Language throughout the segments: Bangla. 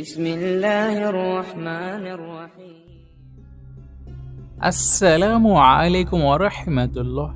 বিসমিল্লাহির রহমানির রহিম। আসসালামু আলাইকুম ওয়া রাহমাতুল্লাহ।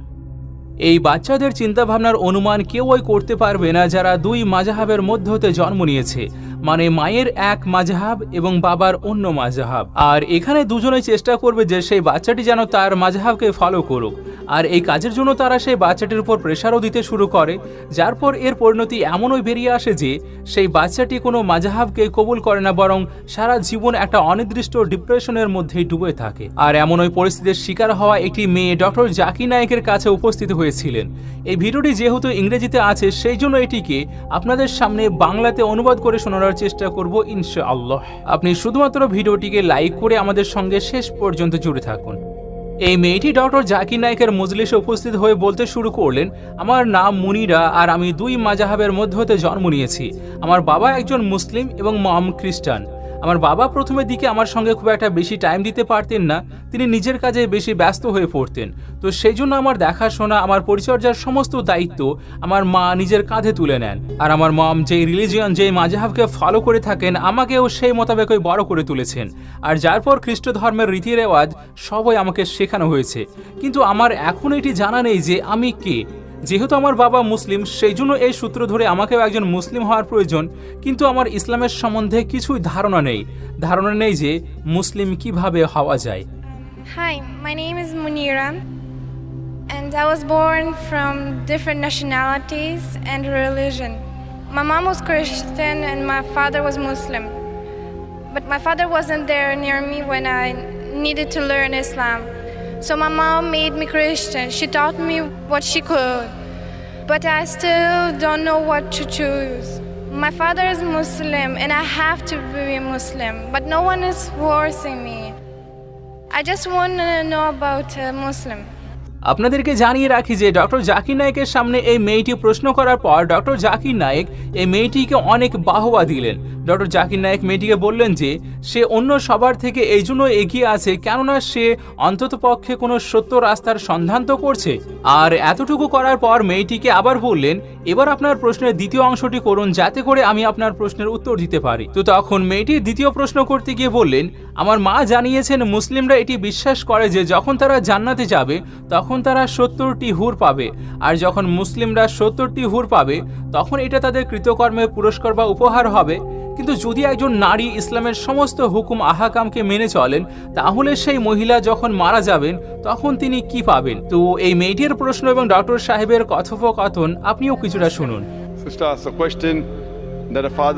এই বাচ্চাদের চিন্তাভাবনার অনুমান কেউই করতে পারবে না যারা দুই মাযহাবের মধ্য হতে জন্ম নিয়েছে, মানে মায়ের এক মাযহাব এবং বাবার অন্য মাযহাব। আর এখানে দুজনেই চেষ্টা করবে যে সেই বাচ্চাটি যেন তার মাযহাবকে ফলো করুক, আর এই কাজের জন্য তারা সেই বাচ্চাটির উপর প্রেশারও দিতে শুরু করে, যার পর এর পরিণতি এমনই বেরিয়ে আসে যে সেই বাচ্চাটি কোনো মাযহাবকে কবুল করে না, বরং সারা জীবন একটা অনির্দিষ্ট ডিপ্রেশনের মধ্যেই ডুবে থাকে। আর এমনই পরিস্থিতির শিকার হওয়া একটি মেয়ে ডক্টর জাকির নায়েকের কাছে উপস্থিত হয়েছিলেন। এই ভিডিওটি যেহেতু ইংরেজিতে আছে সেই জন্য এটিকে আপনাদের সামনে বাংলাতে অনুবাদ করে শোনানোর চেষ্টা করব ইনশাআল্লাহ। আপনি শুধুমাত্র ভিডিওটিকে লাইক করে আমাদের সঙ্গে শেষ পর্যন্ত জুড়ে থাকুন। এই মেয়েটি ডক্টর জাকির নায়েকের মজলিসে উপস্থিত হয়ে বলতে শুরু করলেন, আমার নাম মুনিরা আর আমি দুই মাযহাবের মধ্য হতে জন্ম নিয়েছি। আমার বাবা একজন মুসলিম এবং মম খ্রিস্টান। আমার বাবা প্রথমের দিকে আমার সঙ্গে খুব একটা বেশি টাইম দিতে পারতেন না, তিনি নিজের কাজে বেশি ব্যস্ত হয়ে পড়তেন। তো সেই জন্য আমার দেখাশোনা, আমার পরিচর্যার সমস্ত দায়িত্ব আমার মা নিজের কাঁধে তুলে নেন। আর আমার মম যেই রিলিজিয়ন, যেই মাযহাবকে ফলো করে থাকেন, আমাকেও সেই মোতাবেকই বড় করে তুলেছেন। আর যার পর খ্রিস্ট ধর্মের রীতি রেওয়াজ সবই আমাকে শেখানো হয়েছে। কিন্তু আমার এখন এটি জানা নেই যে আমি কে। যেহেতু আমার বাবা মুসলিম, সেই জন্য এই সূত্র ধরে আমাকেও একজন মুসলিম হওয়ার প্রয়োজন, কিন্তু আমার ইসলামের সম্বন্ধে কিছুই ধারণা নেই যে মুসলিম কিভাবে হওয়া যায়। Hi, my name is Munira, and I was born from different nationalities and religion. My mom was Christian and my father was Muslim. But my father wasn't there near me when I needed to learn Islam. So my mom made me Christian. She taught me what she could. But I still don't know what to choose. My father is Muslim and I have to be a Muslim, but no one is forcing me. I just want to know about Muslim. আপনাদেরকে জানিয়ে রাখি যে ডক্টর জাকির নায়েকের সামনে এই মেয়েটি প্রশ্ন করার পর ডক্টর জাকির নায়েক এই মেয়েটিকে অনেক বাহবা দিলেন। ডক্টর জাকির নায়েক মেয়েটিকে বললেন যে সে অন্য সবার থেকে এই জন্য এগিয়ে আছে কেননা সে অন্ততপক্ষে কোনো সত্য রাস্তার সন্ধান তো করছে। আর এতটুকু করার পর মেয়েটিকে আবার বললেন, এবার আপনার প্রশ্নের দ্বিতীয় অংশটি করুন যাতে করে আমি আপনার প্রশ্নের উত্তর দিতে পারি। তো তখন মেয়েটি দ্বিতীয় প্রশ্ন করতে গিয়ে বললেন, আমার মা জানিয়েছেন মুসলিমরা এটি বিশ্বাস করে যে যখন তারা জান্নাতে যাবে তখন তারা 70টি হুর পাবে, আর যখন মুসলিমরা 70টি হুর পাবে তখন এটা তাদের কৃতকর্মের পুরস্কার বা উপহার হবে। কিন্তু যদি একজন নারী ইসলামের সমস্ত হুকুম আহকামকে মেনে চলেন তাহলে সেই মহিলা যখন মারা যাবেন তখন তিনি কি পাবেন? তো এই মেয়েটির প্রশ্ন এবং ডক্টর সাহেবের কথোপকথন আপনিও কিছুটা শুনুন। Sister asked a question that a father